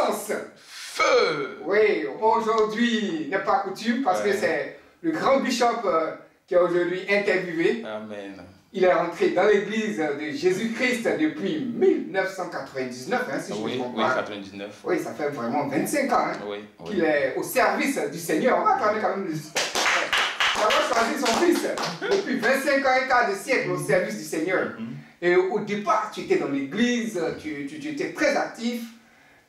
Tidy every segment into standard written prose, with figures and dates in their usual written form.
puissance. Feu. Oui, aujourd'hui n'est pas coutume parce que c'est le grand bishop qui a aujourd'hui interviewé. Amen. Il est rentré dans l'église de Jésus-Christ depuis 1999, hein, si je me trompe pas. Oui, 99. Oui, ça fait vraiment 25 ans qu'il est au service du Seigneur. On va quand même il a choisi son fils depuis 25 ans, un quart de siècle au service du Seigneur. Et au départ, tu étais dans l'église, tu étais très actif.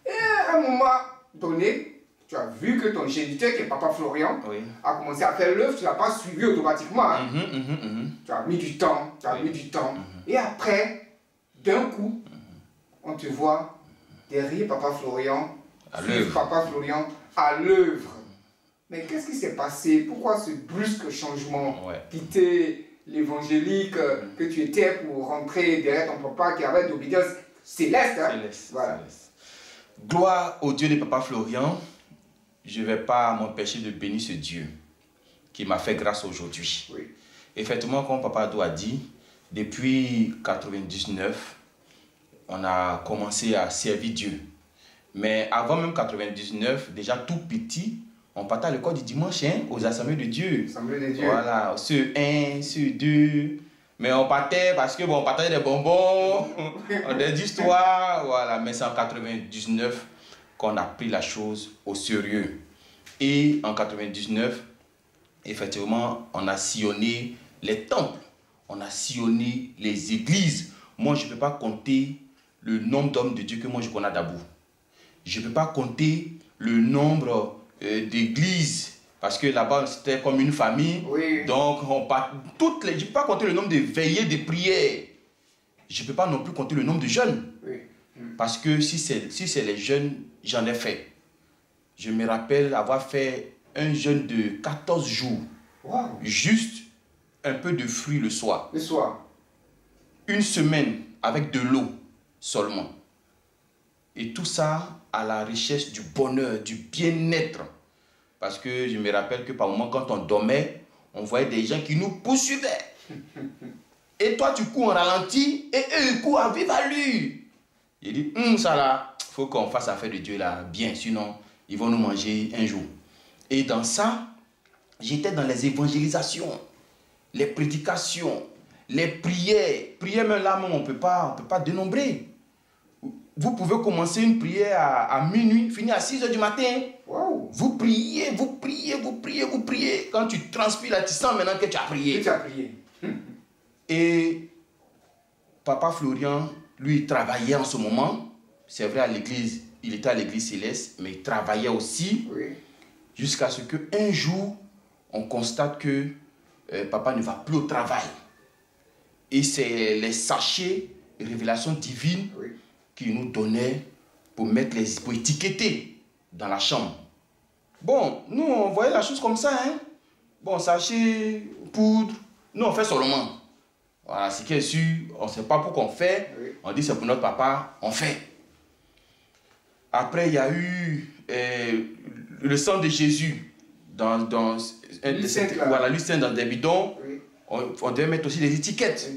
Et à un moment donné, tu as vu que ton géniteur, qui est Papa Florian, a commencé à faire l'œuvre, tu ne l'as pas suivi automatiquement. Hein. Tu as mis du temps, Et après, d'un coup, on te voit derrière Papa Florian, à l'œuvre. Mais qu'est-ce qui s'est passé? Pourquoi ce brusque changement? Quitter l'évangélique que tu étais pour rentrer derrière ton papa qui avait d'obédience céleste. Hein? Voilà. Gloire au Dieu de Papa Florian. Je ne vais pas m'empêcher de bénir ce Dieu qui m'a fait grâce aujourd'hui. Oui. Effectivement, comme Papa Ado a dit, depuis 1999, on a commencé à servir Dieu. Mais avant même 1999, déjà tout petit, on partait à l'école du dimanche aux assemblées de Dieu. Voilà, ceux 1, ceux 2. Mais on partait parce que on partageait des bonbons, des histoires. Voilà, mais c'est en 1999 qu'on a pris la chose au sérieux. Et en 1999, effectivement, on a sillonné les temples, on a sillonné les églises. Moi, je ne peux pas compter le nombre d'hommes de Dieu que moi je connais à Dabou. Je ne peux pas compter le nombre d'églises, parce que là-bas, c'était comme une famille. Oui. Donc, je ne peux pas compter le nombre de veillées, de prières. Je ne peux pas non plus compter le nombre de jeunes. Oui. Parce que si c'est les jeunes, j'en ai fait. Je me rappelle avoir fait un jeûne de 14 jours. Wow. Juste un peu de fruits le soir. Le soir. Une semaine avec de l'eau seulement. Et tout ça à la recherche du bonheur, du bien-être. Parce que je me rappelle que par moment, quand on dormait, on voyait des gens qui nous poursuivaient. Et toi, tu cours en ralenti et eux, ils courent à vive allure. J'ai dit, ça là, il faut qu'on fasse affaire de Dieu là, bien, sinon ils vont nous manger un jour. Et dans ça, j'étais dans les évangélisations, les prédications, les prières. Prières même là, on ne peut pas dénombrer. Vous pouvez commencer une prière à minuit, finir à 6 h du matin. Wow. Vous priez. Quand tu transpires là, tu sens maintenant que tu as prié. Et Papa Florian, lui, il travaillait en ce moment. C'est vrai, à l'église, il était à l'église céleste, mais il travaillait aussi. Oui. Jusqu'à ce qu'un jour, on constate que papa ne va plus au travail. Et c'est les sachets révélations divines qui nous donnaient pour étiqueter dans la chambre. Bon, nous, on voyait la chose comme ça. Hein? Bon, sachet, poudre, nous, on fait seulement. Voilà, ce qui est sûr, on ne sait pas pourquoi on fait. Oui. On dit c'est pour notre papa, on fait. Après, il y a eu le sang de Jésus dans des bidons. Oui. On devait mettre aussi des étiquettes.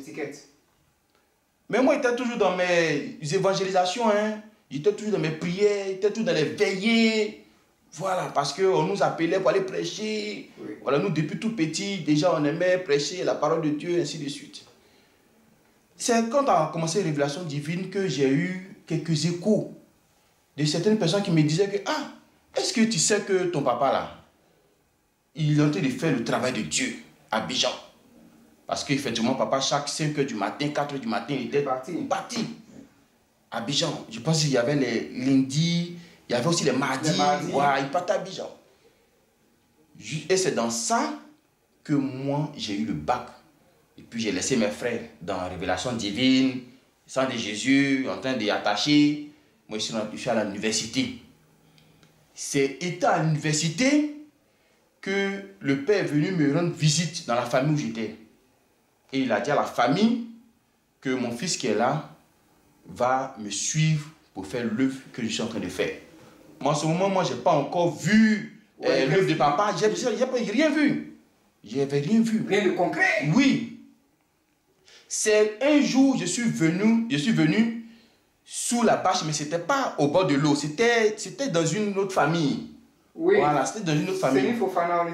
Mais moi, j'étais toujours dans mes évangélisations. Hein. J'étais toujours dans mes prières, j'étais toujours dans les veillées. Voilà, parce qu'on nous appelait pour aller prêcher. Oui. Voilà, nous, depuis tout petit, déjà, on aimait prêcher la parole de Dieu, ainsi de suite. C'est quand on a commencé la révélation divine que j'ai eu quelques échos de certaines personnes qui me disaient que est-ce que tu sais que ton papa là, il est en train de faire le travail de Dieu à Abidjan? Parce qu'effectivement, papa, chaque 5 h du matin, 4 h du matin, il était parti à Abidjan. Je pense qu'il y avait les lundis, il y avait aussi les mardis. Voilà, il partait à Abidjan. Et c'est dans ça que moi, j'ai eu le bac. Et puis j'ai laissé mes frères dans la révélation divine, sang de Jésus, en train d'y attacher. Moi, je suis à l'université. C'est étant à l'université que le père est venu me rendre visite dans la famille où j'étais. Et il a dit à la famille que mon fils qui est là va me suivre pour faire l'œuvre que je suis en train de faire. Moi, en ce moment, moi, je n'ai pas encore vu l'œuvre de papa. Je n'ai rien vu. Je n'avais rien vu. Rien de concret? Oui. C'est un jour, je suis venu sous la bâche, mais ce n'était pas au bord de l'eau, c'était dans une autre famille. Oui. Voilà, c'était dans une autre famille. C'est nous Fofana,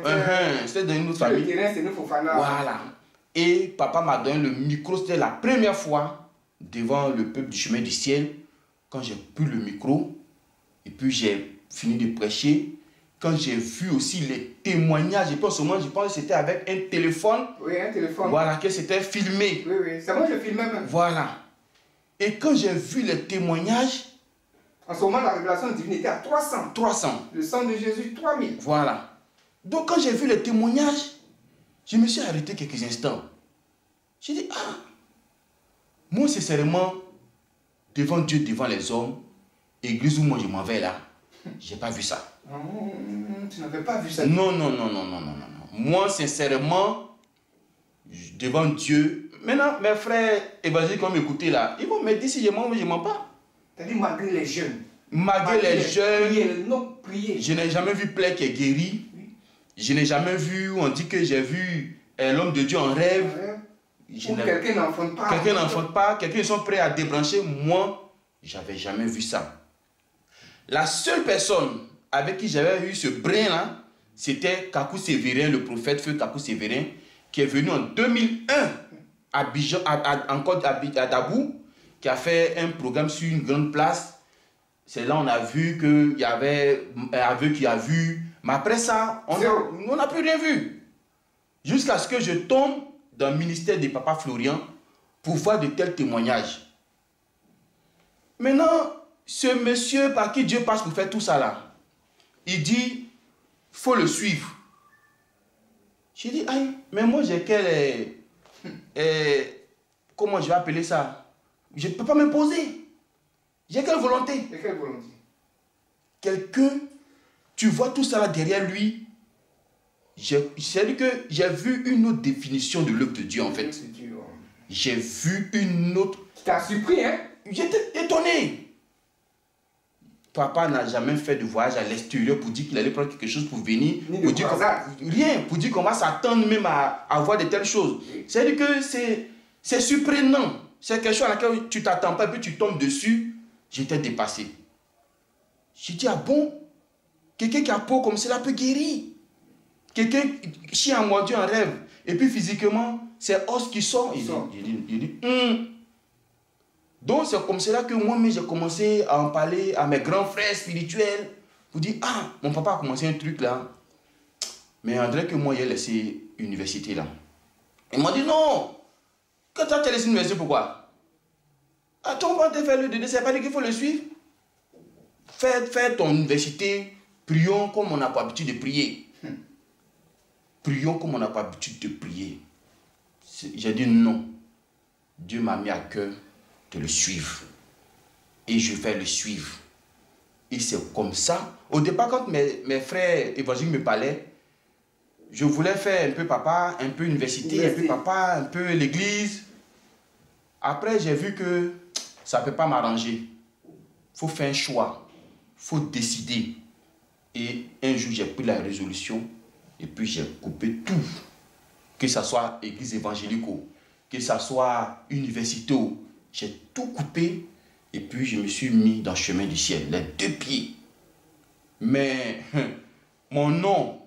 c'était dans une autre famille. Le terrain, c'est nous Fofana. Voilà. Et papa m'a donné le micro, c'était la première fois devant le peuple du chemin du ciel, quand j'ai pris le micro, et puis j'ai fini de prêcher. Quand j'ai vu aussi les témoignages, et puis en ce moment, je pense que c'était avec un téléphone. Oui, un téléphone. Voilà, que c'était filmé. Oui, oui, c'est moi je filmais même. Voilà. Et quand j'ai vu les témoignages... En ce moment, la révélation divine était à 300. 300. Le sang de Jésus, 3000. Voilà. Donc quand j'ai vu les témoignages, je me suis arrêté quelques instants. J'ai dit, ah, moi sincèrement, devant Dieu, devant les hommes, église où moi je m'en vais là, j'ai pas vu ça. Tu n'avais pas vu ça? Non. Moi, sincèrement, devant Dieu, maintenant, mes frères évangéliques qui vont m'écouter là, ils vont me dire si je mens ou je mens pas. Tu as dit malgré les jeunes. Malgré les jeunes, prier. Je n'ai jamais vu plaie qui est guéri. Oui. Je n'ai jamais vu, on dit que j'ai vu l'homme de Dieu en rêve. Quelqu'un n'enfante pas. Quelqu'un n'enfante pas, quelqu'un sont prêts à débrancher. Moi, j'avais jamais vu ça. La seule personne avec qui j'avais eu ce brin là, c'était Kakou Sévérin, le prophète feu Kakou Sévérin, qui est venu en 2001 à Dabou, qui a fait un programme sur une grande place. C'est là on a vu qu'il y avait un aveu qui a vu. Mais après ça, on n'a plus rien vu. Jusqu'à ce que je tombe dans le ministère de Papa Florian pour voir de tels témoignages. Maintenant, ce monsieur par qui Dieu passe pour faire tout ça là, il dit, il faut le suivre. J'ai dit, aïe, mais moi j'ai quel... comment je vais appeler ça? Je ne peux pas me poser. J'ai quelle volonté? Quelqu'un, tu vois tout ça là derrière lui. C'est-à-dire que j'ai vu une autre définition de l'œuvre de Dieu en fait. J'ai vu une autre... Tu t'as surpris, hein? J'étais étonné. Papa n'a jamais fait de voyage à l'extérieur pour dire qu'il allait prendre quelque chose pour venir. Pour dire rien, pour dire qu'on va s'attendre même à voir de telles choses. C'est-à-dire que c'est surprenant. C'est quelque chose à laquelle tu ne t'attends pas et puis tu tombes dessus. J'étais dépassé. J'ai dit, ah bon? Quelqu'un qui a peau comme cela peut guérir. Quelqu'un qui a mordu en rêve. Et puis physiquement, c'est os qui sort. Il dit, Donc c'est comme cela que moi-même j'ai commencé à en parler à mes grands frères spirituels. Pour dire, ah, mon papa a commencé un truc là. Mais on dirait que moi, j'ai laissé l'université là. Ils m'ont dit, non. Quand tu as laissé l'université, pourquoi? Attends, on va te faire le DD, c'est pas dit qu'il faut le suivre. Fais ton université, prions comme on n'a pas l'habitude de prier. Prions comme on n'a pas l'habitude de prier. J'ai dit non. Dieu m'a mis à cœur de le suivre. Et je vais le suivre. Et c'est comme ça. Au départ, quand mes frères évangéliques me parlaient, je voulais faire un peu papa, un peu université, un peu papa, un peu l'église. Après, j'ai vu que ça ne peut pas m'arranger. Il faut faire un choix. Il faut décider. Et un jour, j'ai pris la résolution et puis j'ai coupé tout. Que ce soit église évangélique, que ce soit université, j'ai tout coupé et puis je me suis mis dans le chemin du ciel, les deux pieds. Mais mon nom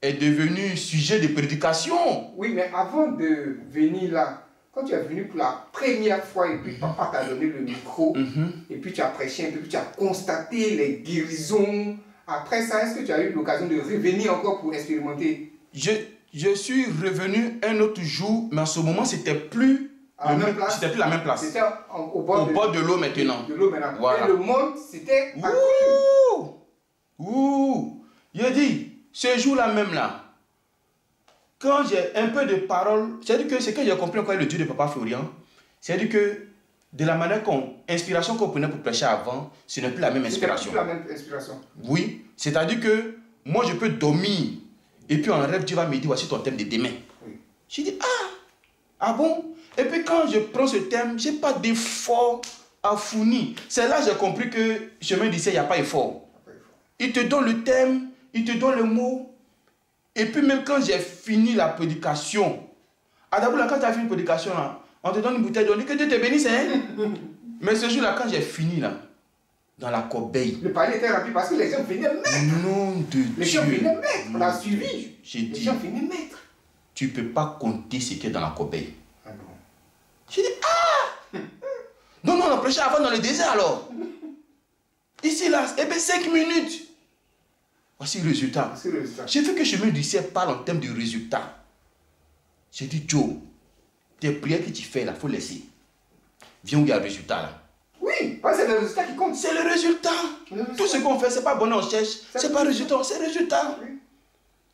est devenu sujet de prédication. Oui, mais avant de venir là, quand tu es venu pour la première fois et puis papa t'a donné le micro, et puis tu as prêché un peu, puis tu as constaté les guérisons. Après ça, est-ce que tu as eu l'occasion de revenir encore pour expérimenter? Je suis revenu un autre jour, mais en ce moment, c'était plus la même place. C'était au bord de l'eau maintenant. De l'eau maintenant. Voilà. Et le monde, c'était... Je dis, ce jour-là même là, quand j'ai un peu de parole, c'est-à-dire que ce que j'ai compris encore le Dieu de Papa Florian, c'est-à-dire que de la manière inspiration qu'on prenait pour prêcher avant, ce n'est plus la même inspiration. C'est plus la même inspiration. Oui, c'est-à-dire que moi je peux dormir et puis en rêve Dieu va me dire voici ton thème de demain. Oui. Je dis ah bon? Et puis quand je prends ce thème, je n'ai pas d'effort à fournir. C'est là que j'ai compris que chemin d'ici, il n'y a pas d'effort. Il te donne le thème, il te donne le mot. Et puis même quand j'ai fini la prédication, à d'abord quand tu as fini la prédication, là, on te donne une bouteille d'eau, on dit que Dieu te bénisse. Hein? Mais ce jour-là, quand j'ai fini là, dans la corbeille. Le panier était rempli parce que les gens venaient mettre. Nom de Dieu. Les gens venaient mettre. On a suivi. Les gens venaient mettre. Tu ne peux pas compter ce qui est dans la corbeille. Ah non. J'ai dit, ah! Non, on a prêché avant dans le désert alors. Ici, là, eh bien 5 minutes. Voici le résultat. J'ai vu que le chemin du ciel parle en termes de résultat. J'ai dit, Joe, tes prières que tu fais là, il faut laisser. Viens où il y a le résultat là. Oui, c'est le résultat qui compte. C'est le résultat. Tout ce qu'on fait, ce n'est pas bon, on cherche. Ce n'est pas le résultat, c'est le résultat. Oui.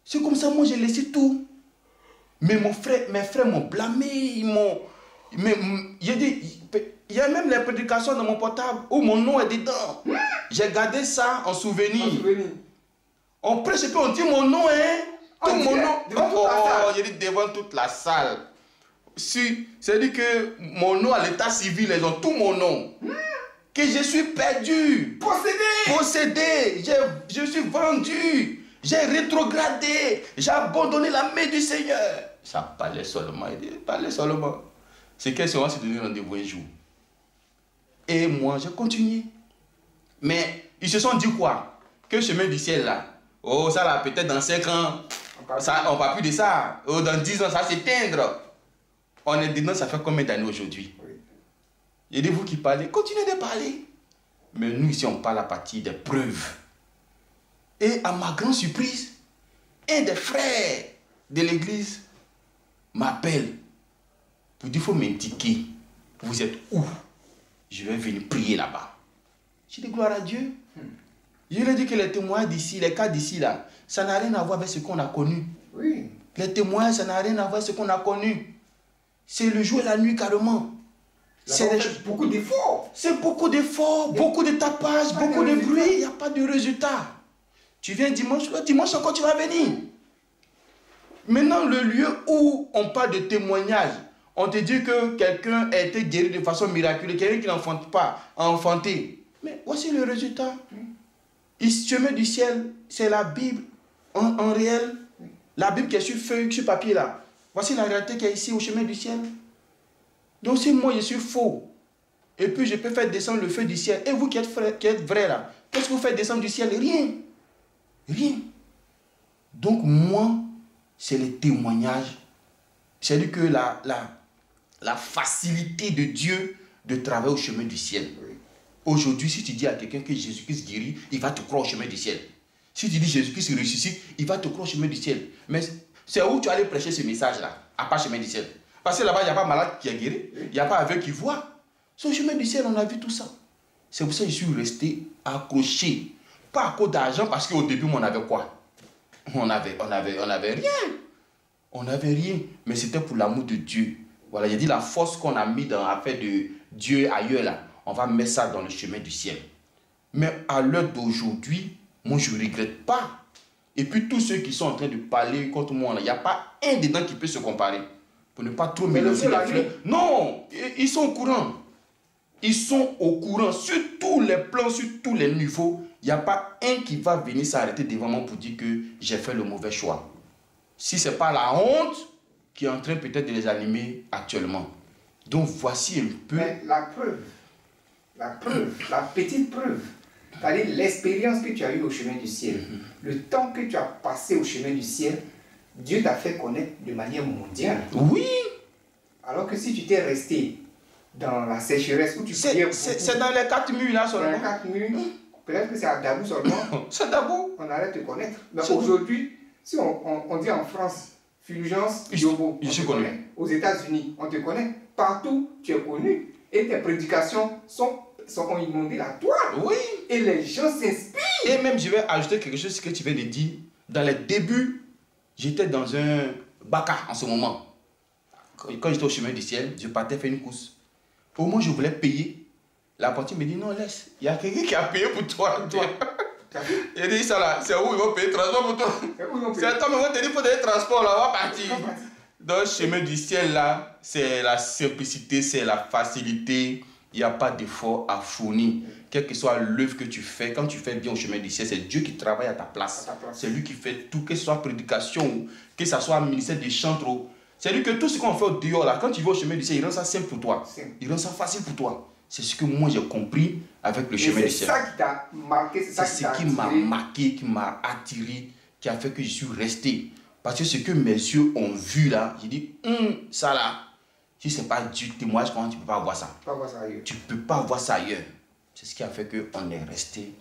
C'est comme ça, moi j'ai laissé tout. Mais mes frères m'ont blâmé, ils m'ont... J'ai dit, il y a même les prédications dans mon portable où mon nom est dedans. J'ai gardé ça en souvenir. On prêche et puis on dit mon nom, hein. Tout mon nom. J'ai dit devant toute la salle. C'est-à-dire que mon nom à l'état civil, ils ont tout mon nom. Que je suis perdu. Possédé. Je suis vendu. J'ai rétrogradé. J'ai abandonné la main du Seigneur. Ça parlait seulement. Il dit, parlait seulement. C'est qu'elle se s'est donné rendez-vous un jour. Et moi, j'ai continué. Mais ils se sont dit quoi? Que le chemin du ciel là, oh ça là, peut-être dans 5 ans, on ne parle plus de ça. Oh, dans 10 ans, ça va s'éteindre. On est dedans, ça fait combien d'années aujourd'hui? Il dit, vous qui parlez, continuez de parler. Mais nous ici, on parle à partir des preuves. Et à ma grande surprise, un des frères de l'église m'appelle pour dire, il faut m'indiquer. Vous êtes où? Je vais venir prier là-bas. J'ai dit, gloire à Dieu. Je lui ai dit que les témoins d'ici, les cas d'ici là, ça n'a rien à voir avec ce qu'on a connu. Oui. Les témoins, ça n'a rien à voir avec ce qu'on a connu. C'est le jour et la nuit carrément. C'est beaucoup d'efforts. C'est beaucoup d'efforts, beaucoup de tapage, beaucoup de bruit, il n'y a pas de résultat. Tu viens dimanche, le dimanche encore tu vas venir. Maintenant, le lieu où on parle de témoignage, on te dit que quelqu'un a été guéri de façon miraculeuse, quelqu'un qui n'enfante pas, a enfanté. Mais voici le résultat. Le chemin du ciel, c'est la Bible en réel. La Bible qui est sur feuille, sur papier là. Voici la réalité qui est ici au chemin du ciel. Donc si moi je suis faux, et puis je peux faire descendre le feu du ciel, et vous qui êtes vrai là, qu'est-ce que vous faites descendre du ciel? Rien. Rien. Donc moi, c'est le témoignage. C'est-à-dire que la facilité de Dieu de travailler au chemin du ciel. Aujourd'hui, si tu dis à quelqu'un que Jésus-Christ guérit, il va te croire au chemin du ciel. Si tu dis Jésus-Christ ressuscite, il va te croire au chemin du ciel. Mais c'est où tu allais prêcher ce message-là, à part chemin du ciel? Parce que là-bas, il n'y a pas malade qui est guéri, il n'y a pas aveugle qui voit. Sur le chemin du ciel, on a vu tout ça. C'est pour ça que je suis resté accroché. Pas à cause d'argent, parce qu'au début, on avait quoi? On n'avait rien. On n'avait rien. Mais c'était pour l'amour de Dieu. Voilà, j'ai dit la force qu'on a mis dans l'affaire de Dieu ailleurs, là, on va mettre ça dans le chemin du ciel. Mais à l'heure d'aujourd'hui, moi, je ne regrette pas. Et puis, tous ceux qui sont en train de parler contre moi, il n'y a pas un dedans qui peut se comparer. Pour ne pas trop mélanger les fleurs. Non, ils sont au courant. Ils sont au courant. Sur tous les plans, sur tous les niveaux, il n'y a pas un qui va venir s'arrêter devant moi pour dire que j'ai fait le mauvais choix. Si ce n'est pas la honte qui est en train peut-être de les animer actuellement. Donc, voici un peu... Mais la preuve, la petite preuve, c'est-à-dire l'expérience que tu as eue au chemin du ciel, le temps que tu as passé au chemin du ciel, Dieu t'a fait connaître de manière mondiale. Oui. Alors que si tu t'es resté dans la sécheresse où tu priais... C'est dans les 4 murs là seulement. Dans les 4 murs, peut-être que c'est à Dabou seulement. C'est Dabou. On allait te connaître. Mais aujourd'hui, si on dit en France, Fulgence, Yobo, on te connaît. Aux États-Unis, on te connaît. Partout, tu es connu. Et tes prédications ont inondé la toile. Oui. Et les gens s'inspirent. Et même, je vais ajouter quelque chose que tu viens de dire. Dans les débuts, j'étais dans un baka en ce moment. Quand j'étais au chemin du ciel, je partais faire une course. Au moins, je voulais payer. La partie me dit, non, laisse. Il y a quelqu'un qui a payé pour toi. Il dit, ça là, c'est où ils vont payer le transport pour toi? C'est toi, mais on te dit, il faut donner le transport là, on va partir. Dans le chemin du ciel là, c'est la simplicité, c'est la facilité. Il n'y a pas d'effort à fournir. Quelle que soit l'œuvre que tu fais, quand tu fais bien au chemin du ciel, c'est Dieu qui travaille à ta place. C'est lui qui fait tout, que ce soit prédication, que ce soit ministère des chants. C'est lui que tout ce qu'on fait au dehors là, quand tu vas au chemin du ciel, il rend ça simple pour toi. Il rend ça facile pour toi. C'est ce que moi j'ai compris avec le chemin du ciel. C'est ça qui t'a marqué, c'est ce qui m'a marqué, qui m'a attiré, qui a fait que je suis resté. Parce que ce que mes yeux ont vu là, j'ai dit, ça là, si ce n'est pas du témoignage, comment tu ne peux pas voir ça? Tu ne peux pas voir ça ailleurs. C'est ce qui a fait qu'on est resté.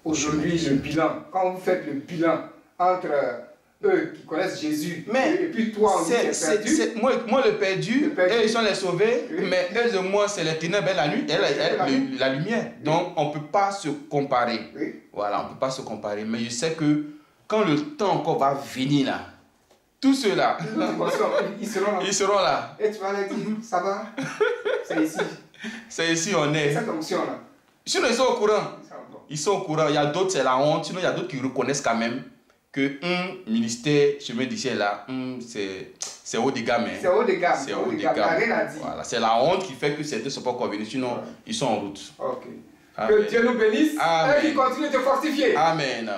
Aujourd'hui, le bilan, quand vous faites le bilan entre eux qui connaissent Jésus et puis toi, on est perdu. Moi, le perdu, eux, ils sont les sauvés, mais eux et moi, c'est les ténèbres et la nuit, la lumière. Donc, on ne peut pas se comparer. Voilà, on ne peut pas se comparer. Mais je sais que quand le temps encore va venir là, tous ceux-là, ils seront là. Et tu vas leur dire, ça va, c'est ici. C'est ici, on est. C'est cette onction-là. Sinon, ils sont au courant. Ils sont au courant. Il y a d'autres, c'est la honte. Sinon, il y a d'autres qui reconnaissent quand même que ministère chemin du ciel là, c'est haut de gamme. C'est haut de gamme. C'est haut de gamme. Voilà, c'est la honte qui fait que certains ne sont pas convenus. Sinon, ils sont en route. Ok. Que Dieu nous bénisse et qu'il continue de fortifier. Amen.